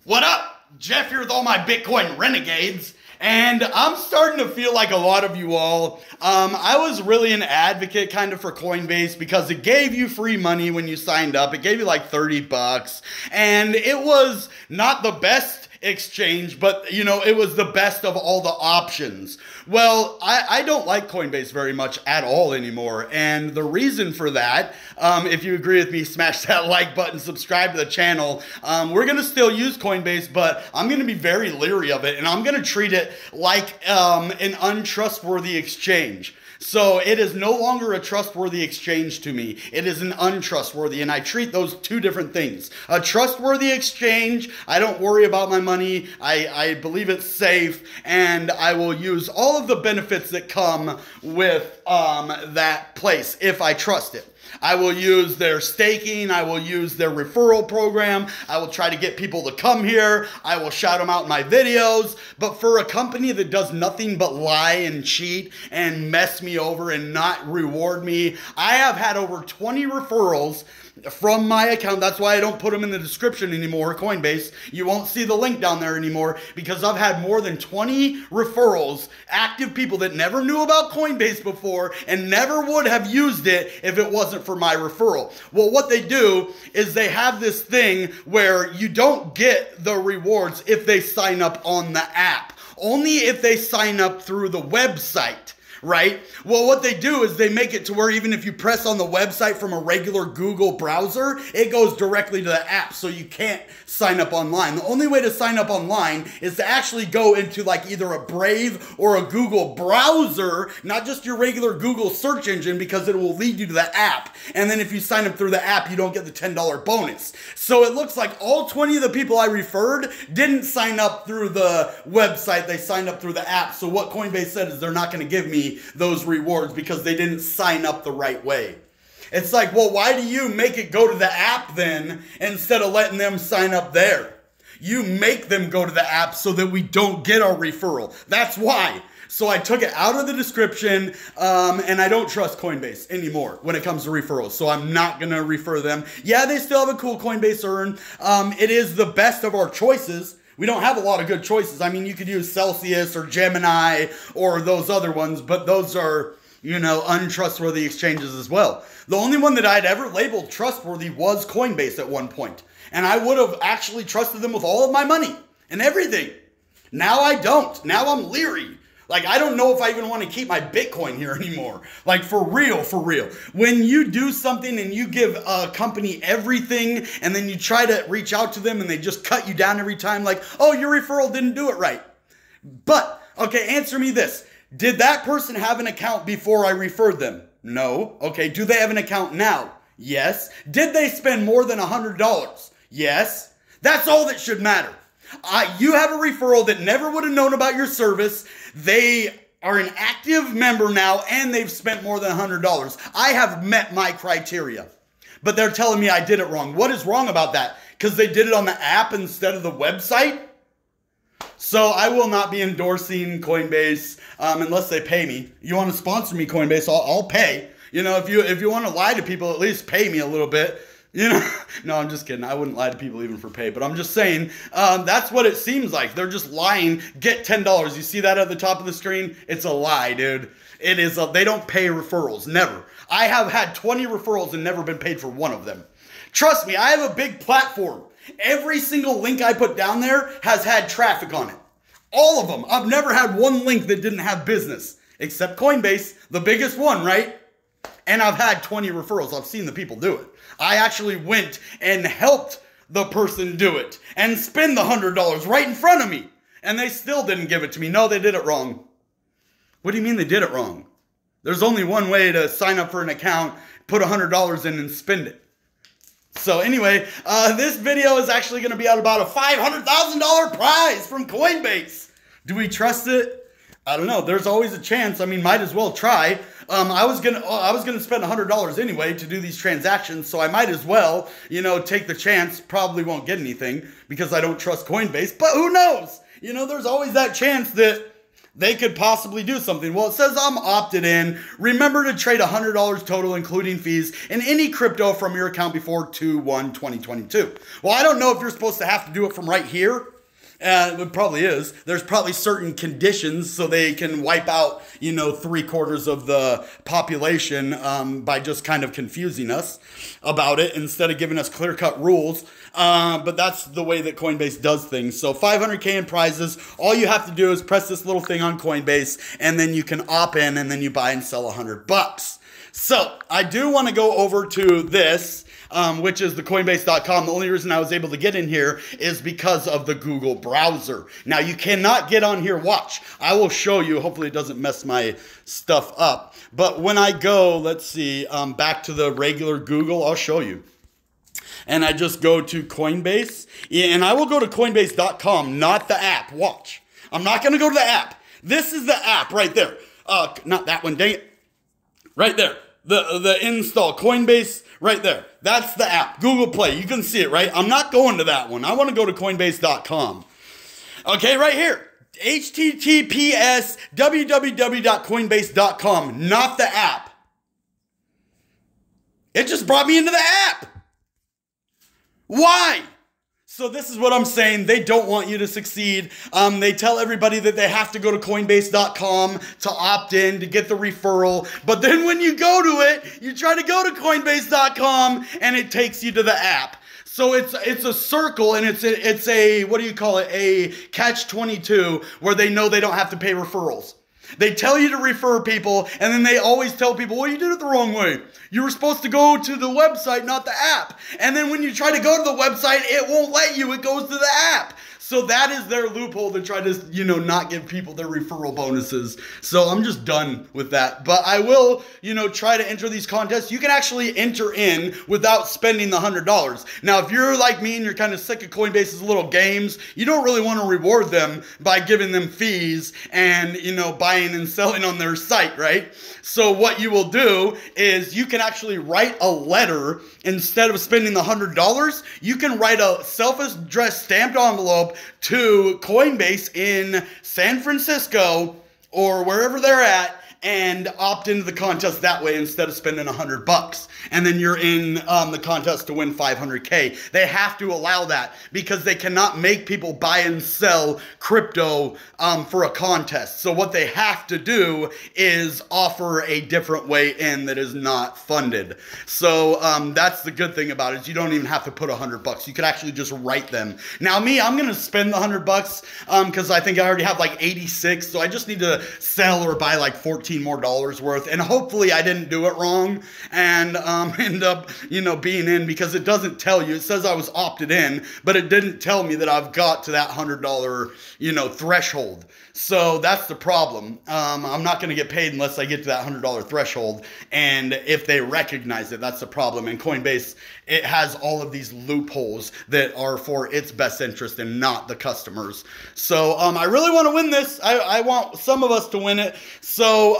What up? Jeff here with all my Bitcoin renegades. And I'm starting to feel like a lot of you all, I was really an advocate kind of for Coinbase because it gave you free money when you signed up. It gave you like 30 bucks and it was not the best exchange, but you know, it was the best of all the options. Well, I don't like Coinbase very much at all anymore. And the reason for that, if you agree with me, smash that like button, subscribe to the channel. We're going to still use Coinbase, but I'm going to be very leery of it. And I'm going to treat it like an untrustworthy exchange. So it is no longer a trustworthy exchange to me. It is an untrustworthy, and I treat those two different things. A trustworthy exchange, I don't worry about my money. I believe it's safe, and I will use all of the benefits that come with that place if I trust it. I will use their staking. I will use their referral program. I will try to get people to come here. I will shout them out in my videos. But for a company that does nothing but lie and cheat and mess me over and not reward me, I have had over 20 referrals from my account. That's why I don't put them in the description anymore, Coinbase. You won't see the link down there anymore because I've had more than 20 referrals, active people that never knew about Coinbase before and never would have used it if it wasn't for my referral. Well, what they do is they have this thing where you don't get the rewards if they sign up on the app, only if they sign up through the website. Right? Well, what they do is they make it to where even if you press on the website from a regular Google browser, it goes directly to the app, so you can't sign up online. The only way to sign up online is to actually go into like either a Brave or a Google browser, not just your regular Google search engine, because it will lead you to the app. And then if you sign up through the app, you don't get the $10 bonus. So it looks like all 20 of the people I referred didn't sign up through the website. They signed up through the app. So what Coinbase said is they're not going to give me those rewards because they didn't sign up the right way. It's like, well, why do you make it go to the app then instead of letting them sign up there? You make them go to the app so that we don't get our referral. That's why. So I took it out of the description, and I don't trust Coinbase anymore when it comes to referrals. So I'm not going to refer them. Yeah, they still have a cool Coinbase Earn. It is the best of our choices. We don't have a lot of good choices. I mean, you could use Celsius or Gemini or those other ones, but those are, you know, untrustworthy exchanges as well. The only one that I'd ever labeled trustworthy was Coinbase at one point. And I would have actually trusted them with all of my money and everything. Now I don't. Now I'm leery. Like, I don't know if I even want to keep my Bitcoin here anymore. Like, for real, for real. When you do something and you give a company everything and then you try to reach out to them and they just cut you down every time, like, oh, your referral didn't do it right. But, okay, answer me this. Did that person have an account before I referred them? No. Okay, do they have an account now? Yes. Did they spend more than $100? Yes. That's all that should matter. You have a referral that never would have known about your service. They are an active member now and they've spent more than $100. I have met my criteria, but they're telling me I did it wrong. What is wrong about that? Because they did it on the app instead of the website? So I will not be endorsing Coinbase unless they pay me. You want to sponsor me, Coinbase, I'll pay. You know, if you want to lie to people, at least pay me a little bit. You know, no, I'm just kidding. I wouldn't lie to people even for pay, but I'm just saying that's what it seems like. They're just lying. Get $10. You see that at the top of the screen? It's a lie, dude. It is. They don't pay referrals. Never. I have had 20 referrals and never been paid for one of them. Trust me, I have a big platform. Every single link I put down there has had traffic on it. All of them. I've never had one link that didn't have business, except Coinbase, the biggest one, right? And I've had 20 referrals. I've seen the people do it. I actually went and helped the person do it and spend the $100 right in front of me. And they still didn't give it to me. No, they did it wrong. What do you mean they did it wrong? There's only one way to sign up for an account, put $100 in and spend it. So anyway, this video is actually going to be at about a $500,000 prize from Coinbase. Do we trust it? I don't know. There's always a chance. I mean, might as well try. I was gonna spend $100 anyway to do these transactions, so I might as well, you know, take the chance. Probably won't get anything because I don't trust Coinbase, but who knows? You know, there's always that chance that they could possibly do something. Well, it says I'm opted in. Remember to trade $100 total, including fees, in any crypto from your account before 2/1/2022. Well, I don't know if you're supposed to have to do it from right here. It probably is. There's probably certain conditions so they can wipe out, 3/4 of the population by just kind of confusing us about it instead of giving us clear-cut rules. But that's the way that Coinbase does things. So 500K in prizes. All you have to do is press this little thing on Coinbase, and then you can opt in, and then you buy and sell $100. So I do want to go over to this. Which is the coinbase.com. The only reason I was able to get in here is because of the Google browser. Now, you cannot get on here. Watch. I will show you. Hopefully, it doesn't mess my stuff up. But when I go, let's see, back to the regular Google, I'll show you. And I just go to Coinbase. And I will go to coinbase.com, not the app. Watch. I'm not going to go to the app. This is the app right there. Not that one. Dang it. Right there. The install. Coinbase right there. That's the app. Google Play. You can see it, right? I'm not going to that one. I want to go to coinbase.com. Okay, right here. https www.coinbase.com. Not the app. It just brought me into the app. Why? So this is what I'm saying. They don't want you to succeed. They tell everybody that they have to go to coinbase.com to opt in to get the referral. But then when you go to it, you try to go to coinbase.com and it takes you to the app. So it's a circle, and it's a what do you call it? A catch-22 where they know they don't have to pay referrals. They tell you to refer people, and then they always tell people, well, you did it the wrong way. You were supposed to go to the website, not the app. And then when you try to go to the website, it won't let you. It goes to the app. So that is their loophole to try to, not give people their referral bonuses. So I'm just done with that. But I will, try to enter these contests. You can actually enter in without spending the $100. Now, if you're like me and you're kind of sick of Coinbase's little games, you don't really want to reward them by giving them fees and, buying and selling on their site, right? So what you will do is you can actually write a letter instead of spending the $100. You can write a self-addressed stamped envelope to Coinbase in San Francisco or wherever they're at and opt into the contest that way instead of spending $100. And then you're in the contest to win 500K. They have to allow that because they cannot make people buy and sell crypto for a contest. So what they have to do is offer a different way in that is not funded. So that's the good thing about it is you don't even have to put $100. You could actually just write them. Now me, I'm going to spend the $100 because I think I already have like 86. So I just need to sell or buy like 14 more dollars worth, and hopefully I didn't do it wrong and end up being in, because it doesn't tell you. It says I was opted in, but it didn't tell me that I've got to that $100 threshold. So that's the problem. I'm not going to get paid unless I get to that $100 threshold, and if they recognize it, that's the problem. And Coinbase, it has all of these loopholes that are for its best interest and not the customers. So I really want to win this. I want some of us to win it. So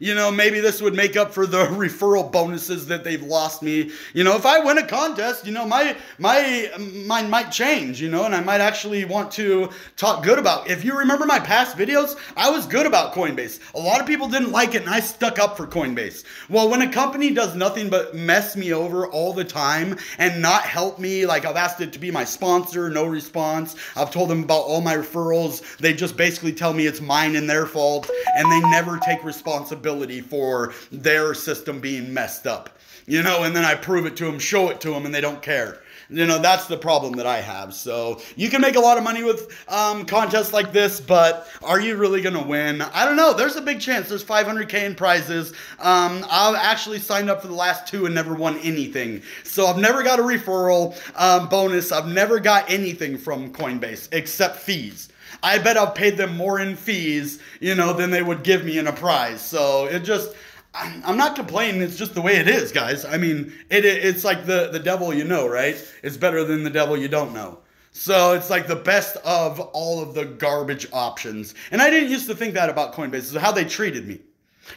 maybe this would make up for the referral bonuses that they've lost me. If I win a contest, my mind might change, and I might actually want to talk good about. If you remember my past videos, I was good about Coinbase. A lot of people didn't like it, and I stuck up for Coinbase. Well, when a company does nothing but mess me over all the time and not help me, like I've asked it to be my sponsor, no response. I've told them about all my referrals. They just basically tell me it's mine and their fault, and they never take responsibility for their system being messed up. And then I prove it to them, show it to them, and they don't care. That's the problem that I have. So you can make a lot of money with contests like this, but are you really going to win? I don't know. There's a big chance. There's 500K in prizes. I've actually signed up for the last 2 and never won anything. So I've never got a referral bonus. I've never got anything from Coinbase except fees. I bet I've paid them more in fees, than they would give me in a prize. So I'm not complaining. It's just the way it is, guys. I mean, it's like the devil right? It's better than the devil you don't know. So it's like the best of all of the garbage options. And I didn't used to think that about Coinbase. This is how they treated me.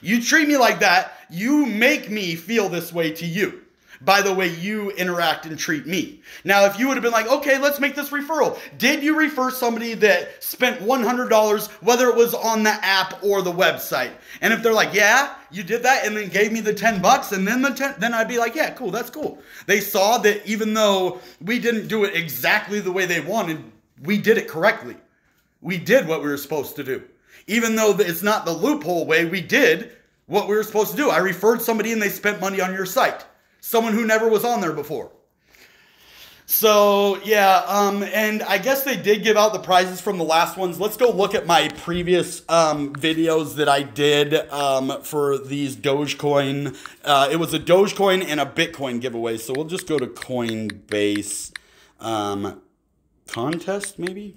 You treat me like that, you make me feel this way to you. by the way you interact and treat me. Now, if you would have been like, okay, let's make this referral. Did you refer somebody that spent $100, whether it was on the app or the website? And if they're like, yeah, you did that, and then gave me the $10, and then I'd be like, yeah, cool, that's cool. They saw that even though we didn't do it exactly the way they wanted, we did it correctly. We did what we were supposed to do. Even though it's not the loophole way, we did what we were supposed to do. I referred somebody and they spent money on your site. Someone who never was on there before. So, yeah, and I guess they did give out the prizes from the last ones. Let's go look at my previous videos that I did for these Dogecoin. It was a Dogecoin and a Bitcoin giveaway. So we'll just go to Coinbase contest, maybe?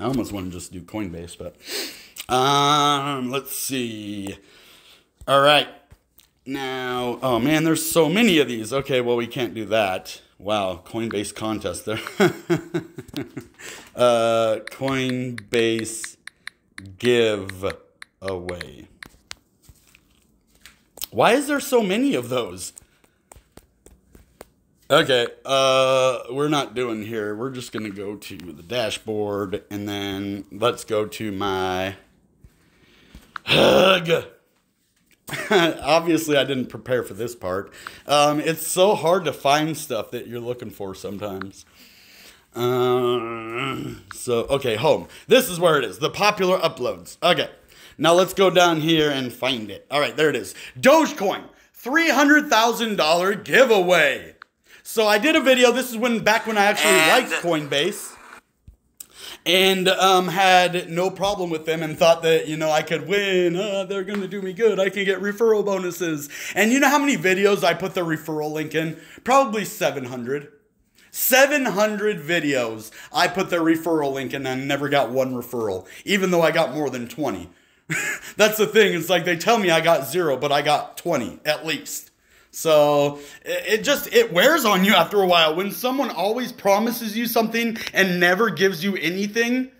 I almost want to just do Coinbase, but let's see. All right. Now, oh man, there's so many of these. Okay, well, we can't do that. Wow, Coinbase contest there. Coinbase giveaway. Why is there so many of those? Okay, we're not doing here. We're just going to go to the dashboard, and then let's go to my hug. Obviously, I didn't prepare for this part. It's so hard to find stuff that you're looking for sometimes. Okay, home. This is where it is. The popular uploads. Okay, now let's go down here and find it. All right, there it is. Dogecoin, $300,000 giveaway. So I did a video. This is back when I actually liked Coinbase. And had no problem with them and thought that, I could win. They're going to do me good. I can get referral bonuses. And you know how many videos I put the referral link in? Probably 700. 700 videos I put their referral link in and never got one referral, even though I got more than 20. That's the thing. It's like they tell me I got 0, but I got 20 at least. So it wears on you after a while. When someone always promises you something and never gives you anything,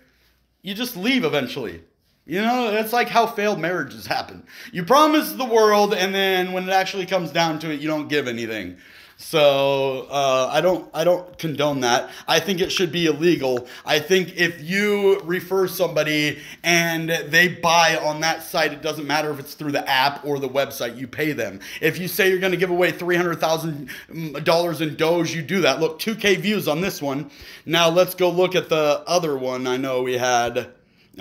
you just leave eventually. It's like how failed marriages happen. You promise the world, and then when it actually comes down to it, you don't give anything. So I don't condone that. I think it should be illegal. I think if you refer somebody and they buy on that site, it doesn't matter if it's through the app or the website, you pay them. If you say you're going to give away $300,000 in Doge, you do that. Look, 2K views on this one. Now let's go look at the other one. I know we had...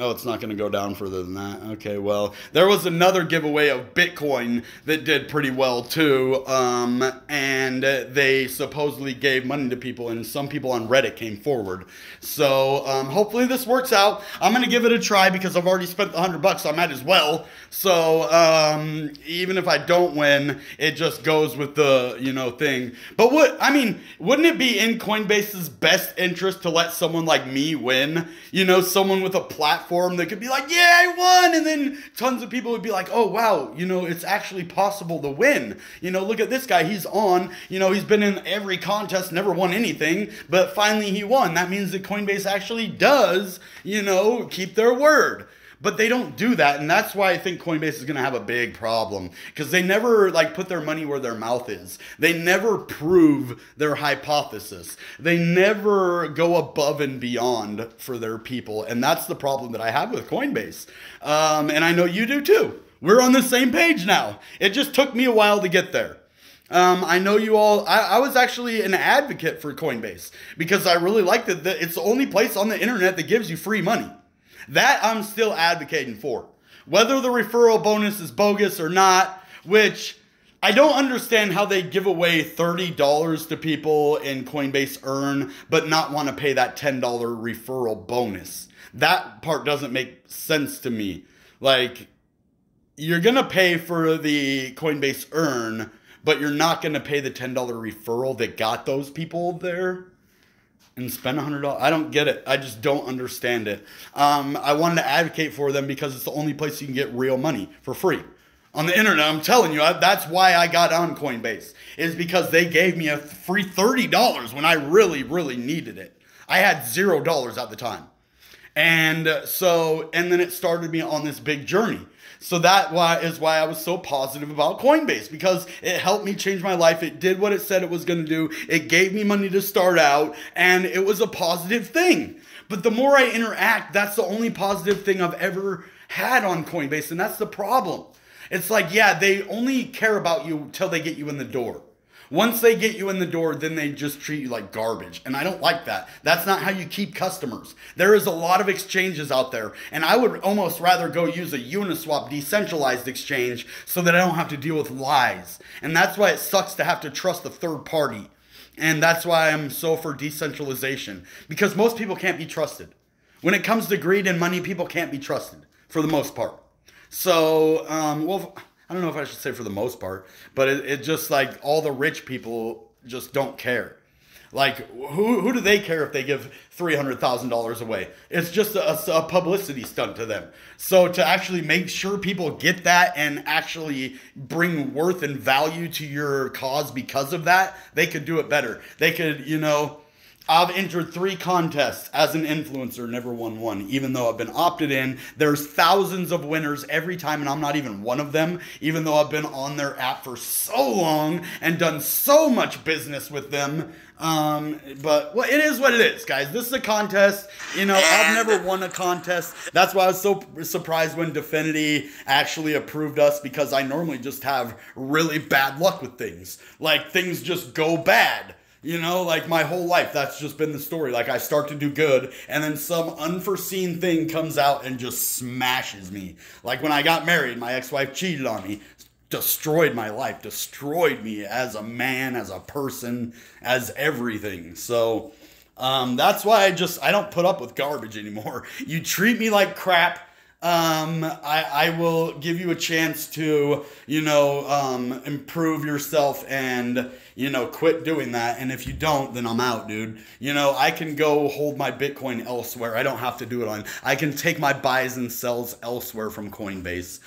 Oh, it's not going to go down further than that. Okay, well, there was another giveaway of Bitcoin that did pretty well too, and they supposedly gave money to people, and some people on Reddit came forward. So hopefully this works out. I'm going to give it a try because I've already spent the $100, so I might as well. So even if I don't win, it just goes with the thing. But wouldn't it be in Coinbase's best interest to let someone like me win? Someone with a platform that could be like, yeah, I won, and then tons of people would be like, oh wow, it's actually possible to win. Look at this guy, he's on, he's been in every contest, never won anything, but finally he won. That means that Coinbase actually does, keep their word. But they don't do that, and that's why I think Coinbase is going to have a big problem, because they never put their money where their mouth is. They never prove their hypothesis. They never go above and beyond for their people, and that's the problem that I have with Coinbase. And I know you do too. We're on the same page now. It just took me a while to get there. I know you all, I was actually an advocate for Coinbase, because I really liked it. It's the only place on the internet that gives you free money. That I'm still advocating for. Whether the referral bonus is bogus or not, which I don't understand how they give away $30 to people in Coinbase Earn, but not want to pay that $10 referral bonus. That part doesn't make sense to me. You're going to pay for the Coinbase Earn, but you're not going to pay the $10 referral that got those people there. And spend $100. I don't get it. I just don't understand it. I wanted to advocate for them because it's the only place you can get real money for free. On the internet, I'm telling you, that's why I got on Coinbase. Is because they gave me a free $30 when I really, really needed it. I had $0 at the time. And and then it started me on this big journey. So that is why I was so positive about Coinbase, because it helped me change my life. It did what it said it was going to do. It gave me money to start out, and it was a positive thing. But the more I interact, that's the only positive thing I've ever had on Coinbase, and that's the problem. It's like, yeah, they only care about you till they get you in the door. Once they get you in the door, then they just treat you like garbage. And I don't like that. That's not how you keep customers. There is a lot of exchanges out there. And I would almost rather go use a Uniswap decentralized exchange so that I don't have to deal with lies. And that's why it sucks to have to trust a third party. And that's why I'm so for decentralization. Because most people can't be trusted. When it comes to greed and money, people can't be trusted for the most part. So, well, I don't know if I should say for the most part, but it just like all the rich people just don't care. Like, who do they care if they give $300,000 away? It's just a publicity stunt to them. So to actually make sure people get that and actually bring worth and value to your cause because of that, they could do it better. They could, I've entered 3 contests as an influencer, never won one. Even though I've been opted in, there's thousands of winners every time, and I'm not even one of them, even though I've been on their app for so long and done so much business with them. But well, it is what it is, guys. This is a contest. I've never won a contest. That's why I was so surprised when Definity actually approved us, because I normally just have really bad luck with things. Like, things just go bad. Like my whole life, that's just been the story. Like, I start to do good, and then some unforeseen thing comes out and just smashes me. Like when I got married, my ex-wife cheated on me, destroyed my life, destroyed me as a man, as a person, as everything. So that's why I don't put up with garbage anymore. You treat me like crap, I will give you a chance to, improve yourself and, quit doing that. And if you don't, then I'm out, dude. I can go hold my Bitcoin elsewhere. I don't have to do it I can take my buys and sells elsewhere from Coinbase.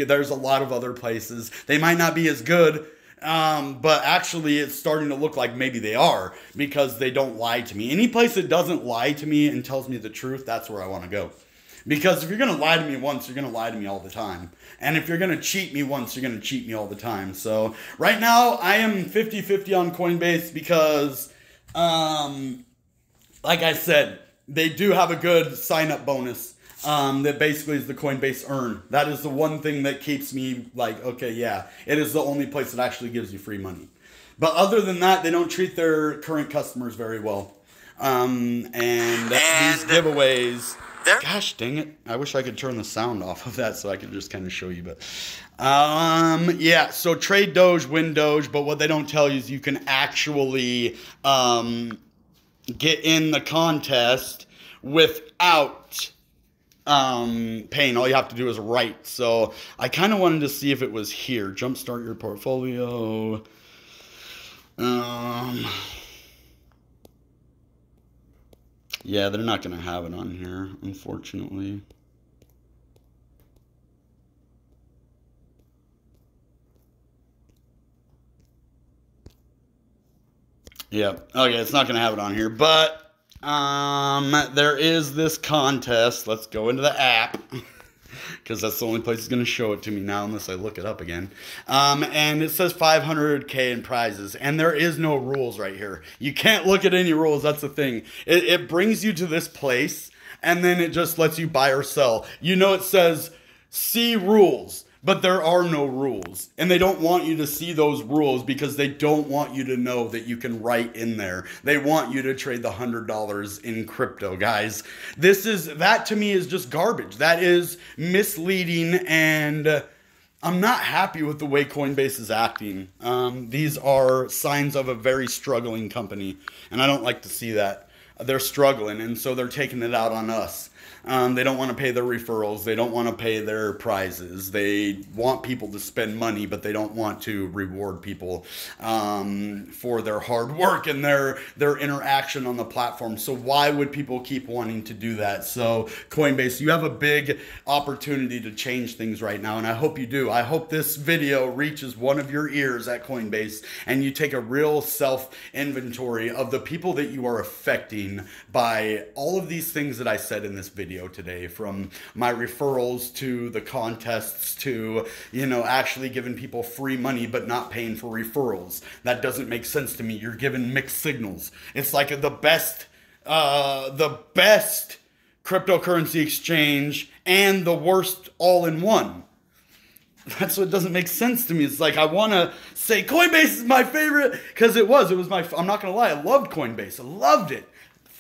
There's a lot of other places. They might not be as good, but actually it's starting to look like maybe they are, because they don't lie to me. Any place that doesn't lie to me and tells me the truth, that's where I want to go. Because if you're going to lie to me once, you're going to lie to me all the time. And if you're going to cheat me once, you're going to cheat me all the time. So right now, I am 50-50 on Coinbase because, like I said, they do have a good sign-up bonus that basically is the Coinbase Earn. That is the one thing that keeps me like, okay, yeah, it is the only place that actually gives you free money. But other than that, they don't treat their current customers very well. And these giveaways... Gosh dang it. I wish I could turn the sound off of that so I could just kind of show you. But yeah, so trade Doge, win Doge. But what they don't tell you is you can actually get in the contest without paying. All you have to do is write. So I kind of wanted to see if it was here. Jumpstart your portfolio. Yeah, they're not going to have it on here, unfortunately. Yeah, okay, it's not going to have it on here, but there is this contest. Let's go into the app, because that's the only place it's going to show it to me now, unless I look it up again. And it says 500K in prizes, and there is no rules right here. You can't look at any rules. That's the thing. It brings you to this place, and then it just lets you buy or sell. It says see rules, but there are no rules, and they don't want you to see those rules because they don't want you to know that you can write in there. They want you to trade the $100 in crypto, guys. That to me is just garbage. That is misleading, and I'm not happy with the way Coinbase is acting. These are signs of a very struggling company, and I don't like to see that. They're struggling, and so they're taking it out on us. They don't want to pay their referrals. They don't want to pay their prizes. They want people to spend money, but they don't want to reward people for their hard work and their interaction on the platform. So why would people keep wanting to do that? So Coinbase, you have a big opportunity to change things right now, and I hope you do. I hope this video reaches one of your ears at Coinbase, and you take a real self-inventory of the people that you are affecting gain by all of these things that I said in this video today, from my referrals to the contests to, you know, actually giving people free money but not paying for referrals. That doesn't make sense to me. You're giving mixed signals. It's like the best cryptocurrency exchange and the worst all in one. That's what doesn't make sense to me. It's like, I want to say Coinbase is my favorite, because it was my, I'm not going to lie, I loved Coinbase. I loved it.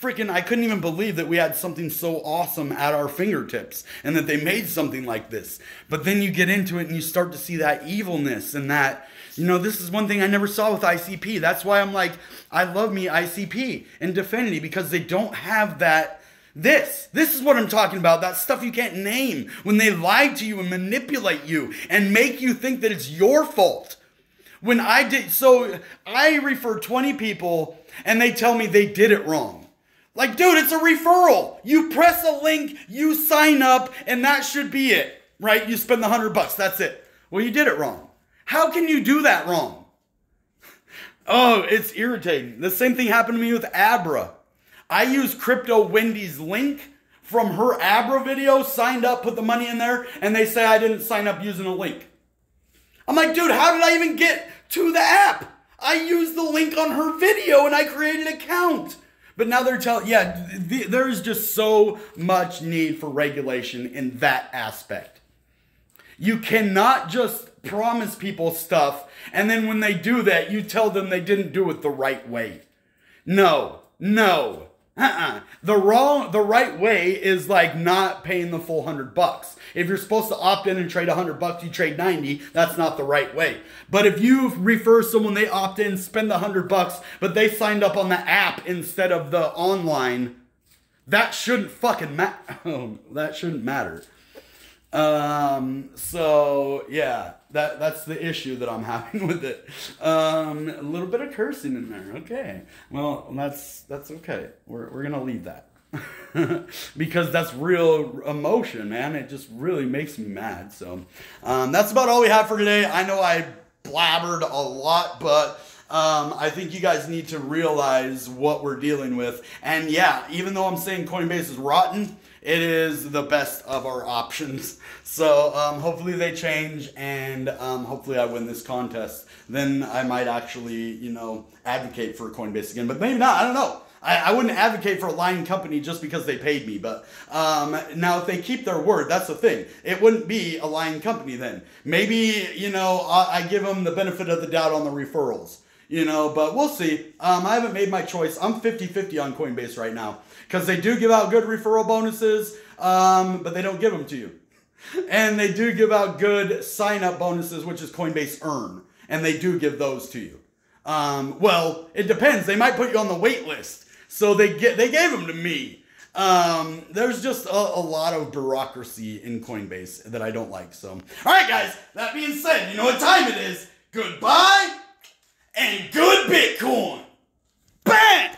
Freaking, I couldn't even believe that we had something so awesome at our fingertips and that they made something like this. But then you get into it and you start to see that evilness and that, you know, this is one thing I never saw with ICP. That's why I'm like, I love me ICP and Definity, because they don't have that. This is what I'm talking about. That stuff you can't name, when they lie to you and manipulate you and make you think that it's your fault. When I refer 20 people and they tell me they did it wrong. Like, dude, it's a referral. You press a link, you sign up, and that should be it, right? You spend the $100, that's it. Well, you did it wrong. How can you do that wrong? Oh, it's irritating. The same thing happened to me with Abra. I used Crypto Wendy's link from her Abra video, signed up, put the money in there, and they say I didn't sign up using a link. I'm like, dude, how did I even get to the app? I used the link on her video and I created an account. But now they're telling, yeah, there is just so much need for regulation in that aspect. You cannot just promise people stuff, and then when they do that, you tell them they didn't do it the right way. No. The right way is like not paying the full $100. If you're supposed to opt in and trade $100, you trade 90. That's not the right way. But if you refer someone, they opt in, spend the $100, but they signed up on the app instead of the online, that shouldn't fucking matter. That shouldn't matter. So yeah, that's the issue that I'm having with it. A little bit of cursing in there. Okay. Well, that's okay. We're going to leave that because that's real emotion, man. It just really makes me mad. So, that's about all we have for today. I know I blabbered a lot, but I think you guys need to realize what we're dealing with. And yeah, even though I'm saying Coinbase is rotten, it is the best of our options. So hopefully they change, and hopefully I win this contest. Then I might actually, you know, advocate for Coinbase again. But maybe not. I don't know. I wouldn't advocate for a lying company just because they paid me. But now if they keep their word, that's the thing. It wouldn't be a lying company then. Maybe, you know, I give them the benefit of the doubt on the referrals. You know, but we'll see. I haven't made my choice. I'm 50-50 on Coinbase right now, because they do give out good referral bonuses, but they don't give them to you. And they do give out good sign-up bonuses, which is Coinbase-earn, and they do give those to you. Well, it depends. They might put you on the wait list, so they gave them to me. There's just a lot of bureaucracy in Coinbase that I don't like. So, all right, guys. That being said, you know what time it is. Goodbye. And good Bitcoin. Bang!